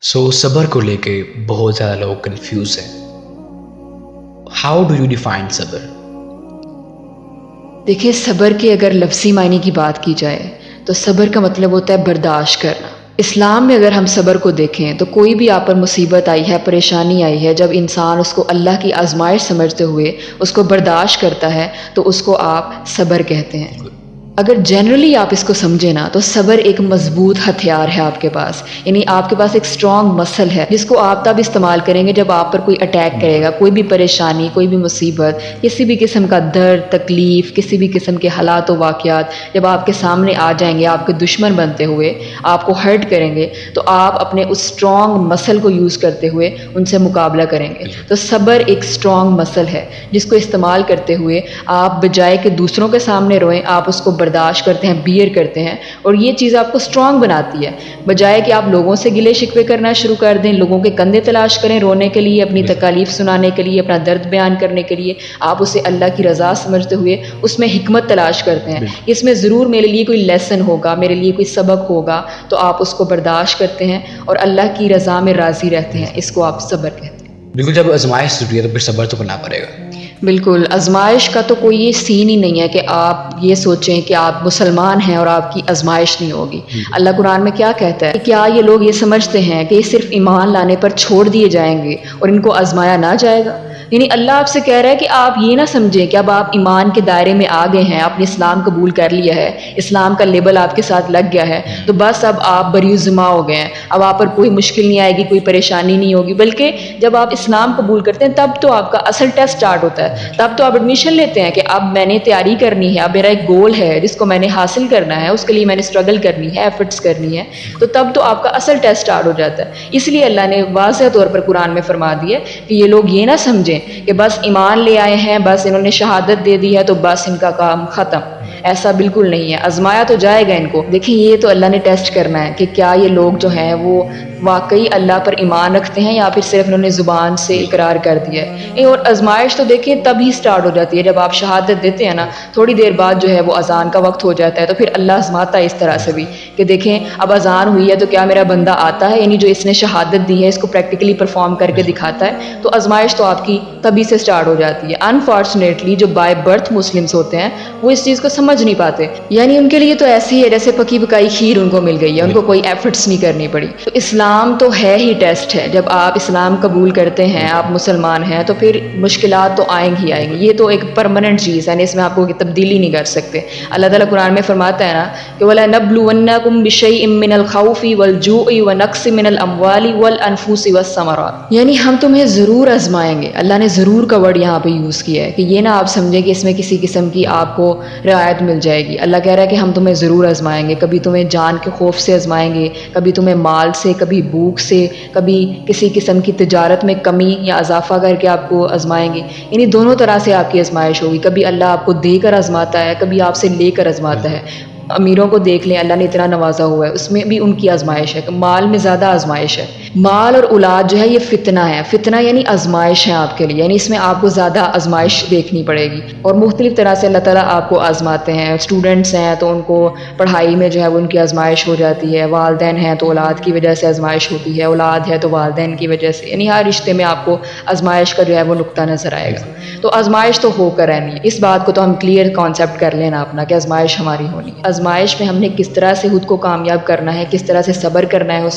صبر کو لے کے بہت زیادہ لوگ کنفیوز ہیں. ہاؤ ڈو یو ڈیفائن صبر؟ دیکھیں، صبر کے اگر لفظی معنی کی بات کی جائے تو صبر کا مطلب ہوتا ہے برداشت کرنا. اسلام میں اگر ہم صبر کو دیکھیں تو کوئی بھی آپ پر مصیبت آئی ہے، پریشانی آئی ہے، جب انسان اس کو اللہ کی آزمائش سمجھتے ہوئے اس کو برداشت کرتا ہے تو اس کو آپ صبر کہتے ہیں. اگر جنرلی آپ اس کو سمجھیں نا تو صبر ایک مضبوط ہتھیار ہے آپ کے پاس، یعنی آپ کے پاس ایک اسٹرانگ مسل ہے جس کو آپ تب استعمال کریں گے جب آپ پر کوئی اٹیک کرے گا، کوئی بھی پریشانی، کوئی بھی مصیبت، کسی بھی قسم کا درد، تکلیف، کسی بھی قسم کے حالات و واقعات جب آپ کے سامنے آ جائیں گے، آپ کے دشمن بنتے ہوئے آپ کو ہرٹ کریں گے، تو آپ اپنے اس اسٹرانگ مسل کو یوز کرتے ہوئے ان سے مقابلہ کریں گے. تو صبر ایک اسٹرانگ مسل ہے جس کو استعمال کرتے ہوئے آپ بجائے کہ دوسروں کے سامنے روئیں، آپ اس کو برداشت کرتے ہیں، بیئر کرتے ہیں، اور یہ چیز آپ کو اسٹرانگ بناتی ہے. بجائے کہ آپ لوگوں سے گلے شکوے کرنا شروع کر دیں، لوگوں کے کندھے تلاش کریں رونے کے لیے، اپنی تکالیف سنانے کے لیے، اپنا درد بیان کرنے کے لیے، آپ اسے اللہ کی رضا سمجھتے ہوئے اس میں حکمت تلاش کرتے ہیں. اس میں ضرور میرے لیے کوئی لیسن ہوگا، میرے لیے کوئی سبق ہوگا، تو آپ اس کو برداشت کرتے ہیں اور اللہ کی رضا میں راضی رہتے ہیں. اس کو آپ صبر کہتے ہیں. بالکل، جب آزمائش ضروری ہے تو پھر صبر تو کرنا پڑے گا. بالکل، آزمائش کا تو کوئی یہ سین ہی نہیں ہے کہ آپ یہ سوچیں کہ آپ مسلمان ہیں اور آپ کی آزمائش نہیں ہوگی. اللہ قرآن میں کیا کہتا ہے؟ کیا یہ لوگ یہ سمجھتے ہیں کہ یہ صرف ایمان لانے پر چھوڑ دیے جائیں گے اور ان کو آزمایا نہ جائے گا؟ یعنی اللہ آپ سے کہہ رہا ہے کہ آپ یہ نہ سمجھیں کہ اب آپ ایمان کے دائرے میں آ گئے ہیں، آپ نے اسلام قبول کر لیا ہے، اسلام کا لیبل آپ کے ساتھ لگ گیا ہے تو بس اب آپ بری ذمہ ہو گئے ہیں، اب آپ پر کوئی مشکل نہیں آئے گی، کوئی پریشانی نہیں ہوگی. بلکہ جب آپ اسلام قبول کرتے ہیں تب تو آپ کا اصل ٹیسٹ سٹارٹ ہوتا ہے. تب تو آپ ایڈمیشن لیتے ہیں کہ اب میں نے تیاری کرنی ہے، اب میرا ایک گول ہے جس کو میں نے حاصل کرنا ہے، اس کے لیے میں نے اسٹرگل کرنی ہے، ایفرٹس کرنی ہے. تو تب تو آپ کا اصل ٹیسٹ سٹارٹ ہو جاتا ہے. اس لیے اللہ نے واضح طور پر قرآن میں فرما دیا کہ یہ لوگ یہ نہ سمجھیں کہ بس ایمان لے آئے ہیں، بس انہوں نے شہادت دے دی ہے تو بس ان کا کام ختم. ایسا بالکل نہیں ہے، آزمایا تو جائے گا ان کو. دیکھیں، یہ تو اللہ نے ٹیسٹ کرنا ہے کہ کیا یہ لوگ جو ہیں وہ واقعی اللہ پر ایمان رکھتے ہیں یا پھر صرف انہوں نے زبان سے اقرار کر دیا ہے. اور آزمائش تو دیکھیں تبھی سٹارٹ ہو جاتی ہے جب آپ شہادت دیتے ہیں نا، تھوڑی دیر بعد جو ہے وہ اذان کا وقت ہو جاتا ہے تو پھر اللہ آزماتا ہے اس طرح سے بھی کہ دیکھیں اب اذان ہوئی ہے تو کیا میرا بندہ آتا ہے، یعنی جو اس نے شہادت دی ہے اس کو پریکٹیکلی پرفارم کر کے دکھاتا ہے. تو آزمائش تو آپ کی تبھی سے سٹارٹ ہو جاتی ہے. انفارچونیٹلی جو بائی برتھ مسلمس ہوتے ہیں وہ اس چیز کو سمجھ نہیں پاتے، یعنی ان کے لیے تو ایسی ہے جیسے پکی پکائی کھیر ان کو مل گئی ہے، ان کو کوئی ایفرٹس نہیں کرنی پڑی. تو اسلام تو ہے ہی ٹیسٹ ہے. جب آپ اسلام قبول کرتے ہیں، آپ مسلمان ہیں، تو پھر مشکلات تو آئیں گی آئیں گی. یہ تو ایک پرماننٹ چیز ہے، اس میں آپ کو تبدیلی نہیں کر سکتے. اللہ تعالیٰ قرآن میں فرماتا ہے نا کہ وَلَنَبْلُوَنَّكُمْ بِشَيْءٍ مِّنَ الْخَوْفِ وَالْجُوعِ وَنَقْصٍ مِّنَ الْأَمْوَالِ وَالْأَنفُسِ وَالثَّمَرَاتِ. یعنی ہم تمہیں ضرور آزمائیں گے. اللہ نے ضرور کا ورڈ یہاں پہ یوز کیا ہے کہ یہ نہ آپ سمجھیں کہ اس میں کسی قسم کی آپ کو رعایت مل جائے گی. اللہ کہہ رہا ہے کہ ہم تمہیں ضرور آزمائیں گے. کبھی تمہیں جان کے خوف سے آزمائیں گے، کبھی تمہیں مال سے، کبھی بھوک سے، کبھی کسی قسم کی تجارت میں کمی یا اضافہ کر کے آپ کو آزمائیں گے. یعنی دونوں طرح سے آپ کی آزمائش ہوگی. کبھی اللہ آپ کو دے کر آزماتا ہے، کبھی آپ سے لے کر آزماتا ہے. امیروں کو دیکھ لیں، اللہ نے اتنا نوازا ہوا ہے، اس میں بھی ان کی آزمائش ہے. مال میں زیادہ آزمائش ہے. مال اور اولاد جو ہے یہ فتنہ ہے. فتنہ یعنی آزمائش ہے آپ کے لیے، یعنی اس میں آپ کو زیادہ آزمائش دیکھنی پڑے گی. اور مختلف طرح سے اللہ تعالیٰ آپ کو آزماتے ہیں. اسٹوڈنٹس ہیں تو ان کو پڑھائی میں جو ہے وہ ان کی آزمائش ہو جاتی ہے. والدین ہیں تو اولاد کی وجہ سے آزمائش ہوتی ہے. اولاد ہے تو والدین کی وجہ سے. یعنی ہر رشتے میں آپ کو آزمائش کا جو ہے وہ نقطہ نظر آئے گا. تو آزمائش تو ہو کر رہنی ہے. اس بات کو تو ہم کلیئر کانسیپٹ کر لینا اپنا کہ آزمائش ہماری ہونی ہے. آزمائش میں ہم نے کس طرح سے خود کو کامیاب کرنا ہے، کس طرح سے صبر کرنا ہے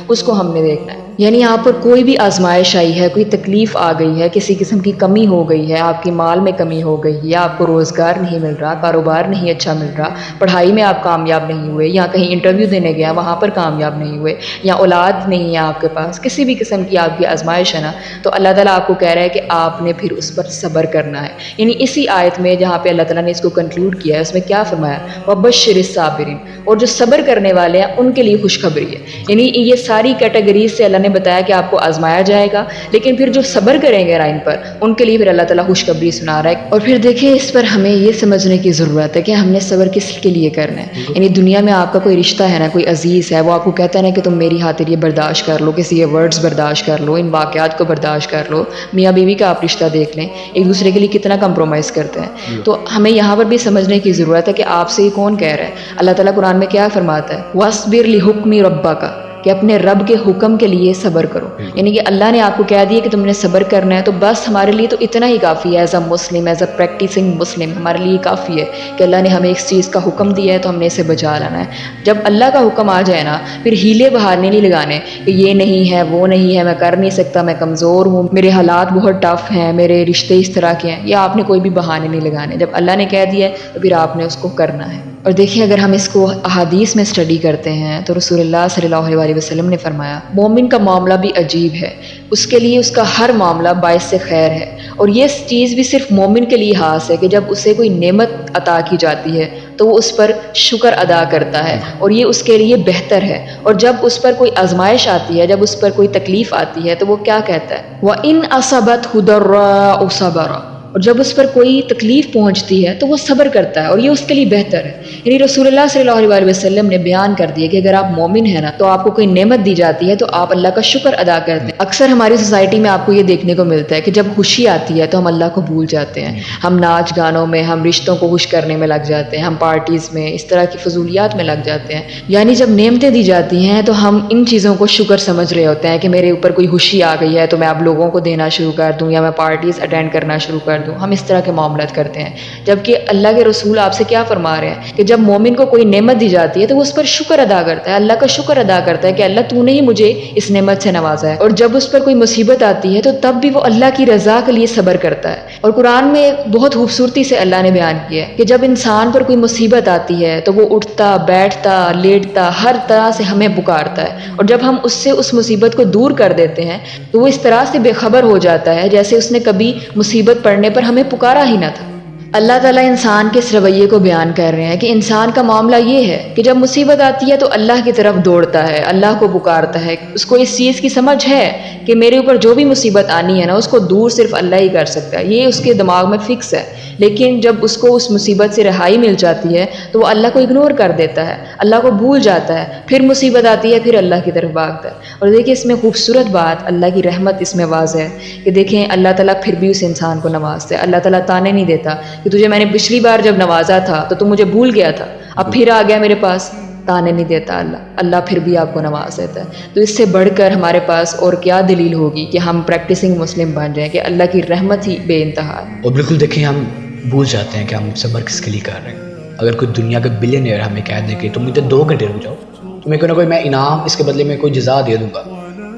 اس کو ہم نے دیکھنا ہے. یعنی آپ پر کوئی بھی آزمائش آئی ہے، کوئی تکلیف آ گئی ہے، کسی قسم کی کمی ہو گئی ہے، آپ کی مال میں کمی ہو گئی ہے، آپ کو روزگار نہیں مل رہا، کاروبار نہیں اچھا مل رہا، پڑھائی میں آپ کامیاب نہیں ہوئے، یا کہیں انٹرویو دینے گیا وہاں پر کامیاب نہیں ہوئے، یا اولاد نہیں ہے آپ کے پاس، کسی بھی قسم کی آپ کی آزمائش ہے نا، تو اللہ تعالیٰ آپ کو کہہ رہا ہے کہ آپ نے پھر اس پر صبر کرنا ہے. یعنی اسی آیت میں جہاں پہ اللہ تعالیٰ نے اس کو کنکلوڈ کیا ہے اس میں کیا فرمایا؟ وَبَشِّرِ الصَّابِرِينَ. اور جو صبر کرنے والے ہیں ان کے لیے خوشخبری ہے. یعنی یہ ساری کیٹیگریز سے اللہ نے بتایا کہ آپ کو آزمایا جائے گا، لیکن پھر جو صبر کریں گے ان پر، ان کے لیے پھر اللہ تعالیٰ خوشخبری سنا رہا ہے. اور پھر دیکھیں اس پر ہمیں یہ سمجھنے کی ضرورت ہے کہ ہم نے صبر کس کے لیے کرنا ہے. یعنی دنیا میں آپ کا کوئی رشتہ ہے نا، کوئی عزیز ہے، وہ آپ کو کہتا ہے نا کہ تم میری خاطر یہ برداشت کر لو، کسی یہ ورڈز برداشت کر لو، ان واقعات کو برداشت کر لو. میاں بیوی کا آپ رشتہ دیکھ لیں، ایک دوسرے کے لیے کتنا کمپرومائز کرتے ہیں. تو ہمیں یہاں پر بھی سمجھنے کی ضرورت ہے کہ آپ سے یہ کون کہہ رہا ہے. اللہ تعالیٰ قرآن میں کیا فرماتا ہے؟ وَاصْبِرْ لِحُکْمِ رَبَّکَ. کہ اپنے رب کے حکم کے لیے صبر کرو. یعنی کہ اللہ نے آپ کو کہہ دیا کہ تم نے صبر کرنا ہے، تو بس ہمارے لیے تو اتنا ہی کافی ہے. As a Muslim, as a پریکٹیسنگ مسلم، ہمارے لیے کافی ہے کہ اللہ نے ہمیں اس چیز کا حکم دیا ہے تو ہم نے اسے بجا لانا ہے. جب اللہ کا حکم آ جائے نا، پھر ہیلے بہانے نہیں لگانے کہ یہ نہیں ہے، وہ نہیں ہے، میں کر نہیں سکتا، میں کمزور ہوں، میرے حالات بہت ٹف ہیں، میرے رشتے اس طرح کے ہیں. یہ آپ نے کوئی بھی بہانے نہیں لگانے. جب اللہ نے کہہ دیا ہے تو پھر آپ نے اس کو کرنا ہے. اور دیکھیں اگر ہم اس کو احادیث میں اسٹڈی کرتے ہیں تو رسول اللہ صلی اللہ علیہ وسلم نے فرمایا مومن کا معاملہ بھی عجیب ہے، اس کے لیے اس کا ہر معاملہ باعث سے خیر ہے. اور یہ چیز بھی صرف مومن کے لیے خاص ہے کہ جب اسے کوئی نعمت عطا کی جاتی ہے تو وہ اس پر شکر ادا کرتا ہے اور یہ اس کے لیے بہتر ہے. اور جب اس پر کوئی آزمائش آتی ہے، جب اس پر کوئی تکلیف آتی ہے تو وہ کیا کہتا ہے؟ وَإِنْ أَصَبَتْهُ ضَرَّاءُ صَبَرَ. اور جب اس پر کوئی تکلیف پہنچتی ہے تو وہ صبر کرتا ہے اور یہ اس کے لیے بہتر ہے. یعنی رسول اللہ صلی اللہ علیہ وسلم نے بیان کر دیا کہ اگر آپ مومن ہیں نا تو آپ کو کوئی نعمت دی جاتی ہے تو آپ اللہ کا شکر ادا کرتے ہیں. اکثر ہماری سوسائٹی میں آپ کو یہ دیکھنے کو ملتا ہے کہ جب خوشی آتی ہے تو ہم اللہ کو بھول جاتے ہیں. ہم ناچ گانوں میں، ہم رشتوں کو خوش کرنے میں لگ جاتے ہیں، ہم پارٹیز میں، اس طرح کی فضولیات میں لگ جاتے ہیں. یعنی جب نعمتیں دی جاتی ہیں تو ہم ان چیزوں کو شکر سمجھ رہے ہوتے ہیں کہ میرے اوپر کوئی خوشی آ گئی ہے تو میں اب لوگوں کو دینا شروع کر دوں یا میں پارٹیز اٹینڈ کرنا شروع کر دوں. ہم اس طرح کے معاملات کرتے ہیں. جبکہ اللہ کے رسول آپ سے کیا فرما رہے ہیں کہ جب مومن کو کوئی نعمت دی جاتی ہے تو وہ اس پر شکر ادا کرتا ہے، اللہ کا شکر ادا کرتا ہے کہ اللہ تو نے ہی مجھے اس نعمت سے نوازا ہے. اور جب اس پر کوئی مصیبت آتی ہے تو تب بھی وہ اللہ کی رضا کے لیے صبر کرتا ہے. اور قرآن میں بہت خوبصورتی سے اللہ نے بیان کیا ہے کہ جب انسان پر کوئی مصیبت آتی ہے تو وہ اٹھتا، بیٹھتا، لیٹتا، ہر طرح سے ہمیں پکارتا ہے. اور جب ہم اس سے اس مصیبت کو دور کر دیتے ہیں تو وہ اس طرح سے بے خبر ہو جاتا ہے جیسے اس نے کبھی مصیبت پڑنے پر ہمیں پکارا ہی نہ تھا. اللہ تعالیٰ انسان کے اس رویے کو بیان کر رہے ہیں کہ انسان کا معاملہ یہ ہے کہ جب مصیبت آتی ہے تو اللہ کی طرف دوڑتا ہے، اللہ کو پکارتا ہے. اس کو اس چیز کی سمجھ ہے کہ میرے اوپر جو بھی مصیبت آنی ہے نا اس کو دور صرف اللہ ہی کر سکتا ہے. یہ اس کے دماغ میں فکس ہے. لیکن جب اس کو اس مصیبت سے رہائی مل جاتی ہے تو وہ اللہ کو اگنور کر دیتا ہے، اللہ کو بھول جاتا ہے. پھر مصیبت آتی ہے، پھر اللہ کی طرف بھاگتا ہے. اور دیکھیں اس میں خوبصورت بات، اللہ کی رحمت اس میں واضح ہے کہ دیکھیں اللہ تعالیٰ پھر بھی اس انسان کو نوازتا ہے. اللہ تعالیٰ تانے نہیں دیتا کہ تجھے میں نے پچھلی بار جب نوازا تھا تو مجھے بھول گیا تھا، اب پھر آ گیا میرے پاس. تانے نہیں دیتا اللہ پھر بھی آپ کو نواز دیتا ہے. تو اس سے بڑھ کر ہمارے پاس اور کیا دلیل ہوگی کہ ہم پریکٹسنگ مسلم بن جائیں کہ اللہ کی رحمت ہی بے انتہا ہے. اور بالکل دیکھیں ہم بھول جاتے ہیں کہ ہم صبر کس کے لیے کر رہے ہیں. اگر کوئی دنیا کا بلینئر ہمیں کہہ دے کہ تم مجھے 2 گھنٹے رک جاؤ، تمہیں کوئی نہ کوئی میں انعام اس کے بدلے میں کوئی جزا دے دوں گا،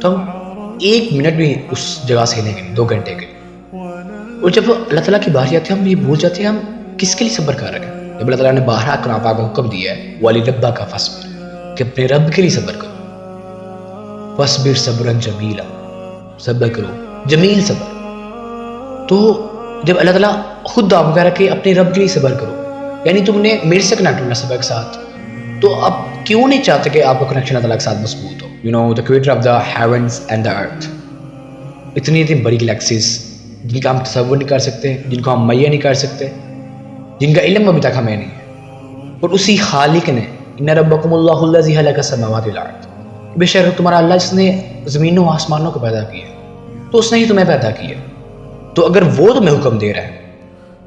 تو ہم 1 منٹ بھی اس جگہ سے ہلیں گے 2 گھنٹے کے. اور جب اللہ تعالیٰ کی باری آتی ہے ہم یہ بھول جاتے ہیں ہم کس کے لیے صبر کر رہے ہیں. جب اللہ تعالیٰ نے 12 قرآن پاک کا حکم دیا ہے وَلِرَبِّكَ فَاصْبِرْ کہ اپنے رب کے لیے صبر کرو، فَاصْبِرْ صَبْرًا جَمِيلًا صبر کرو جمیل صبر. تو جب اللہ تعالیٰ خود آپ کو کہہ رہا ہے کہ اپنے رب کے لیے صبر کرو، یعنی تم نے میرے سے کنیکٹ ہونا صبر کے ساتھ، تو اب کیوں نہیں چاہتے کہ آپ کا کنیکشن اللہ تعالیٰ کے ساتھ مضبوط ہو. You know the creator of the heavens and the earth. اتنی بڑی گلیکسیز جن کا ہم تصور نہیں کر سکتے، جن کو ہم میہ نہیں کر سکتے، جن کا علم ابھی تک ہمیں نہیں ہے. اور اسی خالق نے ان ربکم اللہ الذی خلق السماوات والارض، بے شک تمہارا اللہ جس نے زمینوں و آسمانوں کو پیدا کیا تو اس نے ہی تمہیں پیدا کیا. تو اگر وہ تمہیں حکم دے رہا ہے،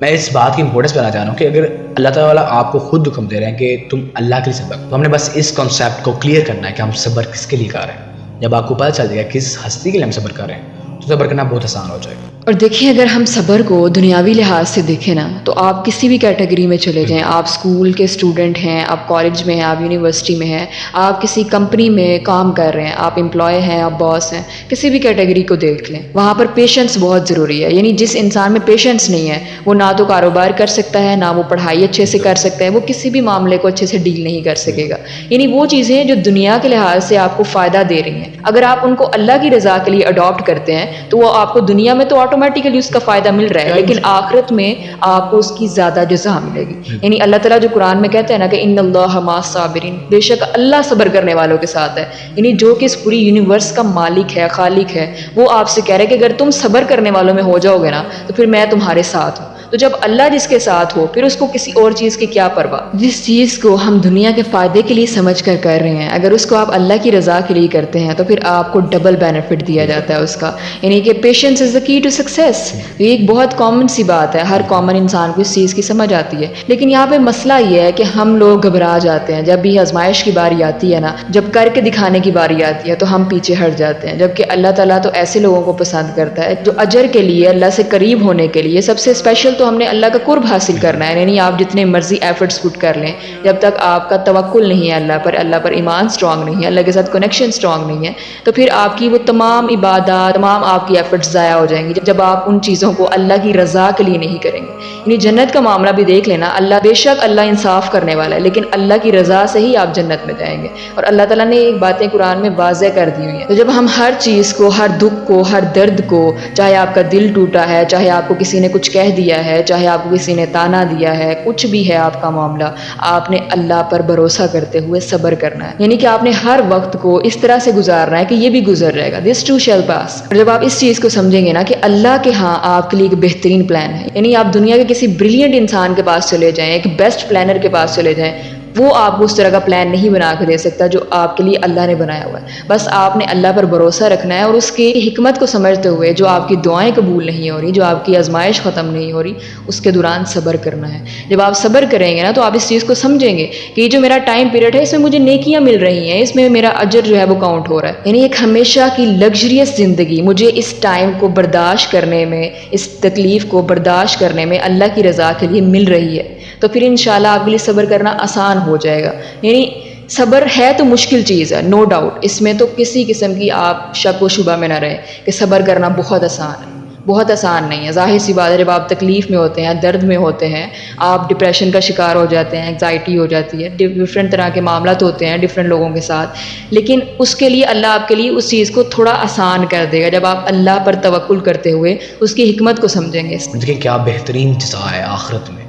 میں اس بات کی امپورٹنس بتانا چاہ رہا ہوں کہ اگر اللہ تعالیٰ آپ کو خود حکم دے رہے ہیں کہ تم اللہ کے لیے صبر، تو ہم نے بس اس کانسیپٹ کو کلیئر کرنا ہے کہ ہم صبر کس کے لیے کر رہے ہیں. جب آپ کو پتہ چل جائے گا کس ہستی کے لیے ہم صبر کر رہے ہیں تو صبر کرنا بہت آسان ہو جائے گا. اور دیکھیں اگر ہم صبر کو دنیاوی لحاظ سے دیکھیں نا تو آپ کسی بھی کیٹیگری میں چلے جائیں، آپ اسکول کے اسٹوڈنٹ ہیں، آپ کالج میں ہیں، آپ یونیورسٹی میں ہیں، آپ کسی کمپنی میں کام کر رہے ہیں، آپ امپلائی ہیں، آپ باس ہیں، کسی بھی کیٹیگری کو دیکھ لیں، وہاں پر پیشنس بہت ضروری ہے. یعنی جس انسان میں پیشنس نہیں ہے وہ نہ تو کاروبار کر سکتا ہے، نہ وہ پڑھائی اچھے سے کر سکتا ہے، وہ کسی بھی معاملے کو اچھے سے ڈیل نہیں کر سکے گا. یعنی وہ چیزیں جو دنیا کے لحاظ سے آپ کو فائدہ دے رہی ہیں، اگر آپ ان کو اللہ کی رضا کے لیے اڈاپٹ کرتے ہیں تو وہ آپ کو دنیا میں تو آٹومیٹیکلی اس کا فائدہ مل رہا ہے، لیکن آخرت میں آپ کو اس کی زیادہ جزا ملے گی. یعنی اللہ تعالیٰ جو قرآن میں کہتا ہے نا کہ ان اللہ مع الصابرین، بے شک اللہ صبر کرنے والوں کے ساتھ ہے. یعنی جو کہ اس پوری یونیورس کا مالک ہے، خالق ہے، وہ آپ سے کہہ رہے کہ اگر تم صبر کرنے والوں میں ہو جاؤ گے نا تو پھر میں تمہارے ساتھ ہوں. تو جب اللہ جس کے ساتھ ہو پھر اس کو کسی اور چیز کی کیا پرواہ. جس چیز کو ہم دنیا کے فائدے کے لیے سمجھ کر کر رہے ہیں اگر اس کو آپ اللہ کی رضا کے لیے کرتے ہیں تو پھر آپ کو ڈبل بینیفٹ دیا جاتا ہے اس کا. یعنی کہ پیشنس از دا کی ٹو سکسیس. یہ ایک بہت کامن سی بات ہے, ہر کامن انسان کو اس چیز کی سمجھ آتی ہے. لیکن یہاں پہ مسئلہ یہ ہے کہ ہم لوگ گھبرا جاتے ہیں جب بھی آزمائش کی باری آتی ہے نا, جب کر کے دکھانے کی باری آتی ہے تو ہم پیچھے ہٹ جاتے ہیں. جبکہ اللہ تعالیٰ تو ایسے لوگوں کو پسند کرتا ہے جو اجر کے لیے, اللہ سے قریب ہونے کے لیے سب سے اسپیشل تو ہم نے اللہ کا قرب حاصل کرنا ہے. یعنی آپ جتنے مرضی ایفرٹس پٹ کر لیں, جب تک آپ کا توکل نہیں ہے اللہ پر ایمان سٹرونگ نہیں ہے, اللہ کے ساتھ کنیکشن سٹرونگ نہیں ہے, تو پھر آپ کی وہ تمام عبادات, تمام آپ کی ایفرٹس ضائع ہو جائیں گی جب آپ ان چیزوں کو اللہ کی رضا کے لیے نہیں کریں گے. یعنی جنت کا معاملہ بھی دیکھ لینا, اللہ بے شک اللہ انصاف کرنے والا ہے لیکن اللہ کی رضا سے ہی آپ جنت میں جائیں گے. اور اللہ تعالیٰ نے ایک باتیں قرآن میں واضح کر دی ہوئی ہیں. تو جب ہم ہر چیز کو, ہر دکھ کو, ہر درد کو, چاہے آپ کا دل ٹوٹا ہے, چاہے آپ کو کسی نے کچھ کہہ دیا ہے, چاہے آپ کو کسی نے تانا دیا ہے, کچھ بھی ہے آپ کا معاملہ, آپ نے اللہ پر بھروسہ کرتے ہوئے صبر کرنا ہے. یعنی کہ آپ نے ہر وقت کو اس طرح سے گزارنا ہے کہ یہ بھی گزر جائے گا, دس ٹو شیل پاس. اور جب آپ اس چیز کو سمجھیں گے نا کہ اللہ کے ہاں آپ کے لیے ایک بہترین پلان ہے, یعنی آپ دنیا کے کسی بریلینٹ انسان کے پاس چلے جائیں, ایک بیسٹ پلانر کے پاس چلے جائیں, وہ آپ کو اس طرح کا پلان نہیں بنا کے دے سکتا جو آپ کے لیے اللہ نے بنایا ہوا ہے. بس آپ نے اللہ پر بھروسہ رکھنا ہے اور اس کی حکمت کو سمجھتے ہوئے جو آپ کی دعائیں قبول نہیں ہو رہی, جو آپ کی آزمائش ختم نہیں ہو رہی, اس کے دوران صبر کرنا ہے. جب آپ صبر کریں گے نا تو آپ اس چیز کو سمجھیں گے کہ یہ جو میرا ٹائم پیریڈ ہے اس میں مجھے نیکیاں مل رہی ہیں, اس میں میرا اجر جو ہے وہ کاؤنٹ ہو رہا ہے. یعنی ایک ہمیشہ کی لگژریس زندگی مجھے اس ٹائم کو برداشت کرنے میں, اس تکلیف کو برداشت کرنے میں اللہ کی رضا کے لیے مل رہی ہے. تو پھر انشاءاللہ آپ کے لیے صبر کرنا آسان ہو جائے گا. یعنی صبر ہے تو مشکل چیز ہے, نو ڈاؤٹ, اس میں تو کسی قسم کی آپ شک و شبہ میں نہ رہیں کہ صبر کرنا بہت آسان ہے. بہت آسان نہیں ہے. ظاہر سی بات ہے جب آپ تکلیف میں ہوتے ہیں, درد میں ہوتے ہیں, آپ ڈپریشن کا شکار ہو جاتے ہیں, انگزائٹی ہو جاتی ہے, ڈفرینٹ طرح کے معاملات ہوتے ہیں ڈفرینٹ لوگوں کے ساتھ, لیکن اس کے لیے اللہ آپ کے لیے اس چیز کو تھوڑا آسان کر دے گا جب آپ اللہ پر توکل کرتے ہوئے اس کی حکمت کو سمجھیں گے. دیکھیں کیا بہترین جزا ہے آخرت میں.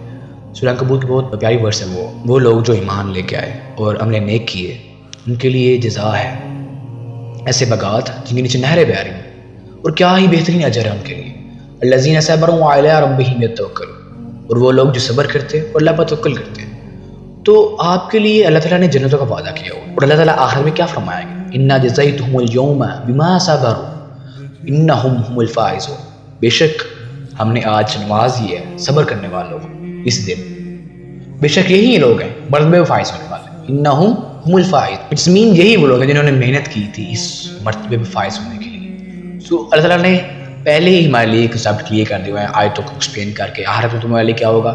سورہ عنکبوت کی بہت پیاری ورس ہے وہ لوگ جو ایمان لے کے آئے اور عمل نیک کیے, ان کے لیے جزا ہے ایسے بغات جن کے نیچے نہریں بہ رہی ہیں, اور کیا ہی بہترین اجر ہے ان کے لیے. الذین صبروا وعلی ربہم یتوکلون, اور وہ لوگ جو صبر کرتے اور اللہ پر توکل کرتے ہیں. تو آپ کے لیے اللہ تعالیٰ نے جنتوں کا وعدہ کیا ہوا, اور اللہ تعالیٰ آخر میں کیا فرمائے گا, انا جزیتہم اليوم بما صبروا انہم هم الفائزون. بے شک ہم نے آج نوازی ہے صبر کرنے والوں کو اس دن, بے شک یہی لوگ ہیں مرتبے میں فائز ہونے والے. انہم هم الفائزون, اٹس مین یہی وہ لوگ ہیں جنہوں نے محنت کی تھی اس مرتبے میں فائز ہونے کے لیے. سو اللہ تعالیٰ نے پہلے ہی ہمارے لیے کنسیپٹ کلیئر کر دیا ہے آیتوں کو ایکسپلین کر کے. آخرت میں تمہارے لیے کیا ہوگا,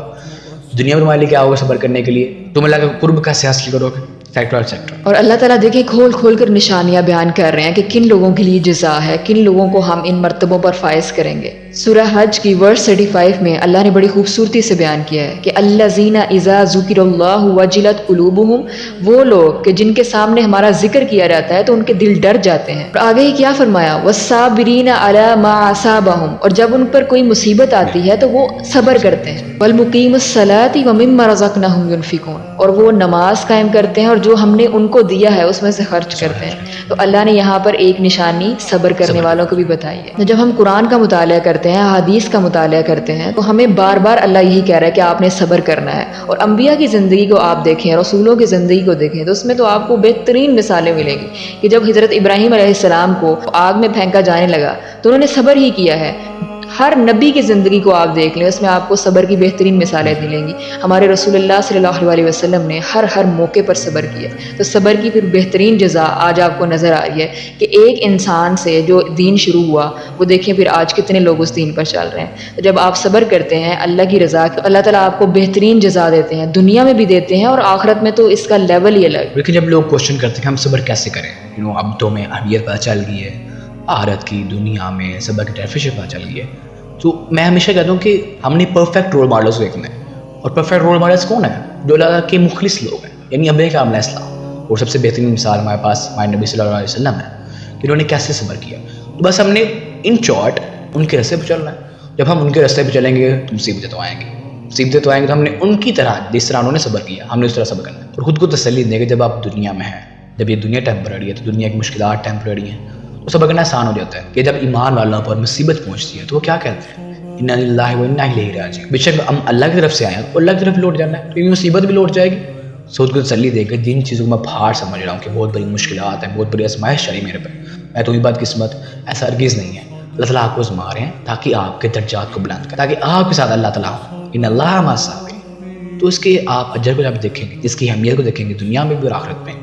دنیا میں تمہارے لیے کیا ہوگا صبر کرنے کے لیے, تم اللہ کا قرب کیسے حاصل کرو گے, ایٹسیٹرا. اور اللہ تعالیٰ دیکھیں کھول کھول کر نشانیاں بیان کر رہے ہیں کہ کن لوگوں کے لیے جزا ہے, کن لوگوں کو ہم ان مرتبوں پر فائز کریں گے. سورہ حج کی ورس 35 میں اللہ نے بڑی خوبصورتی سے بیان کیا ہے کہ الذین اذا ذکر اللہ وجلت قلوبہم, وہ لوگ کہ جن کے سامنے ہمارا ذکر کیا جاتا ہے تو ان کے دل ڈر جاتے ہیں. اور آگے ہی کیا فرمایا, والصابرین علی ما اصابہم, اور جب ان پر کوئی مصیبت آتی ہے تو وہ صبر کرتے ہیں. والمقیم الصلاۃ ومما رزقناہم ینفقون, اور وہ نماز قائم کرتے ہیں اور جو ہم نے ان کو دیا ہے اس میں سے خرچ کرتے ہیں. تو اللہ نے یہاں پر ایک نشانی صبر کرنے والوں کو بھی بتائی ہے. جب ہم قرآن کا مطالعہ کرتے ہیں, حدیث کا مطالعہ کرتے ہیں, تو ہمیں بار بار اللہ یہی کہہ رہا ہے کہ آپ نے صبر کرنا ہے. اور انبیاء کی زندگی کو آپ دیکھیں, رسولوں کی زندگی کو دیکھیں, تو اس میں تو آپ کو بہترین مثالیں ملیں گی کہ جب حضرت ابراہیم علیہ السلام کو آگ میں پھینکا جانے لگا تو انہوں نے صبر ہی کیا ہے. ہر نبی کی زندگی کو آپ دیکھ لیں, اس میں آپ کو صبر کی بہترین مثالیں ملیں گی. ہمارے رسول اللہ صلی اللہ علیہ وسلم نے ہر موقع پر صبر کیا. تو صبر کی پھر بہترین جزا آج آپ کو نظر آ رہی ہے کہ ایک انسان سے جو دین شروع ہوا وہ دیکھیں پھر آج کتنے لوگ اس دین پر چل رہے ہیں. تو جب آپ صبر کرتے ہیں اللہ کی رضا, اللہ تعالیٰ آپ کو بہترین جزا دیتے ہیں, دنیا میں بھی دیتے ہیں اور آخرت میں تو اس کا لیول ہی الگ. لیکن جب لوگ کوشچن کرتے ہیں کہ ہم صبر کیسے کریں, اب تو میں اہمیت پتہ چل گئی ہے, آخرت کی دنیا میں صبر کی ڈیفینیشن پتہ چل گئی ہے, تو میں ہمیشہ کہتا ہوں کہ ہم نے پرفیکٹ رول ماڈلس دیکھنا ہے. اور پرفیکٹ رول ماڈلس کون ہیں, جو اللہ کے مخلص لوگ ہیں, یعنی انبیاء علیہ السلام. اور سب سے بہترین مثال ہمارے پاس ہمارے نبی صلی اللہ علیہ وسلم ہے کہ انہوں نے کیسے صبر کیا. تو بس ہم نے ان شارٹ ان کے راستے پہ چلنا ہے. جب ہم ان کے راستے پہ چلیں گے تو مصیبتیں تو آئیں گی, تو ہم نے ان کی طرح جس طرح انہوں نے صبر کیا ہم نے اس طرح صبر کرنا ہے. اور خود کو تسلی دیں کہ جب آپ دنیا میں ہیں, جب یہ دنیا ٹیمپرری ہے تو دنیا کی مشکلات ٹیمپرری ہیں, تو صبر کرنا آسان ہو جاتا ہے. کہ جب ایمان والوں پر مصیبت پہنچتی ہے تو وہ کیا کہتے ہیں, انا للہ و انا الیہ راجعون. بے شک ہم اللہ کی طرف سے آئے ہیں اور اللہ کی طرف لوٹ جانا ہے, تو یہ مصیبت بھی لوٹ جائے گی. خود کو تسلی دے کے جن چیزوں کو میں پہاڑ سمجھ رہا ہوں کہ بہت بڑی مشکلات ہیں, بہت بڑی آزمائش چلی میرے پہ, میں تو یہ بات قسمت, ایسا ہرگز نہیں ہے. اللہ تعالیٰ آپ کو آزما رہے ہیں تاکہ آپ کے درجات کو بلند کریں, تاکہ آپ کے ساتھ اللہ تعالیٰ ہو. ان اللہ مع الصابرین, تو اس کے آپ اجر کو جب دیکھیں گے, اس کی اہمیت کو دیکھیں گے دنیا میں بھی اور آخرت میں,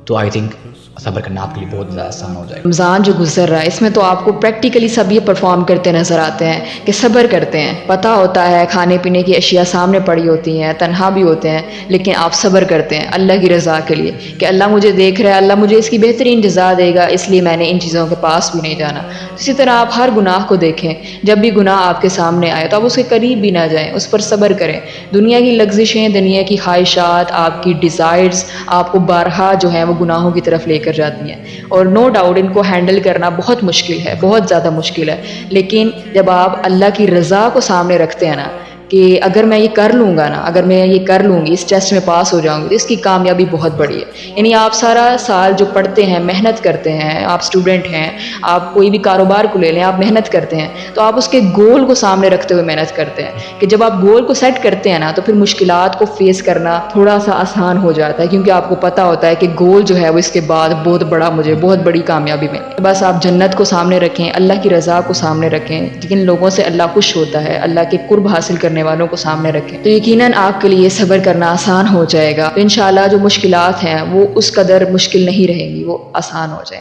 تو آئی تھنک صبر کرنا آپ کے لیے بہت زیادہ آسان ہو جائے گا. رمضان جو گزر رہا ہے اس میں تو آپ کو پریکٹیکلی سب یہ پرفارم کرتے نظر آتے ہیں کہ صبر کرتے ہیں, پتہ ہوتا ہے کھانے پینے کی اشیاء سامنے پڑی ہوتی ہیں, تنہا بھی ہوتے ہیں, لیکن آپ صبر کرتے ہیں اللہ کی رضا کے لیے کہ اللہ مجھے دیکھ رہا ہے, اللہ مجھے اس کی بہترین جزا دے گا, اس لیے میں نے ان چیزوں کے پاس بھی نہیں جانا. اسی طرح آپ ہر گناہ کو دیکھیں, جب بھی گناہ آپ کے سامنے آئے تو آپ اس کے قریب بھی نہ جائیں, اس پر صبر کریں. دنیا کی لغزشیں, دنیا کی خواہشات, آپ کی ڈیزائرز آپ کو بارہا جو ہیں وہ گناہوں کی طرف لے کر جاتی ہیں, اور نو ڈاؤٹ ان کو ہینڈل کرنا بہت مشکل ہے, بہت زیادہ مشکل ہے. لیکن جب آپ اللہ کی رضا کو سامنے رکھتے ہیں نا کہ اگر میں یہ کر لوں گا نا, اگر میں یہ کر لوں گی, اس ٹیسٹ میں پاس ہو جاؤں گی, تو اس کی کامیابی بہت بڑی ہے. یعنی آپ سارا سال جو پڑھتے ہیں, محنت کرتے ہیں, آپ اسٹوڈنٹ ہیں, آپ کوئی بھی کاروبار کو لے لیں, آپ محنت کرتے ہیں, تو آپ اس کے گول کو سامنے رکھتے ہوئے محنت کرتے ہیں کہ جب آپ گول کو سیٹ کرتے ہیں نا تو پھر مشکلات کو فیس کرنا تھوڑا سا آسان ہو جاتا ہے, کیونکہ آپ کو پتہ ہوتا ہے کہ گول جو ہے وہ اس کے بعد بہت بڑا, مجھے بہت بڑی کامیابی ملے. بس آپ جنت کو سامنے رکھیں, اللہ کی رضا کو سامنے رکھیں, جن لوگوں سے اللہ خوش ہوتا ہے, اللہ کے قرب حاصل کرنے والوں کو سامنے رکھیں, تو یقیناً آپ کے لیے صبر کرنا آسان ہو جائے گا. تو انشاءاللہ جو مشکلات ہیں وہ اس قدر مشکل نہیں رہیں گی, وہ آسان ہو جائیں.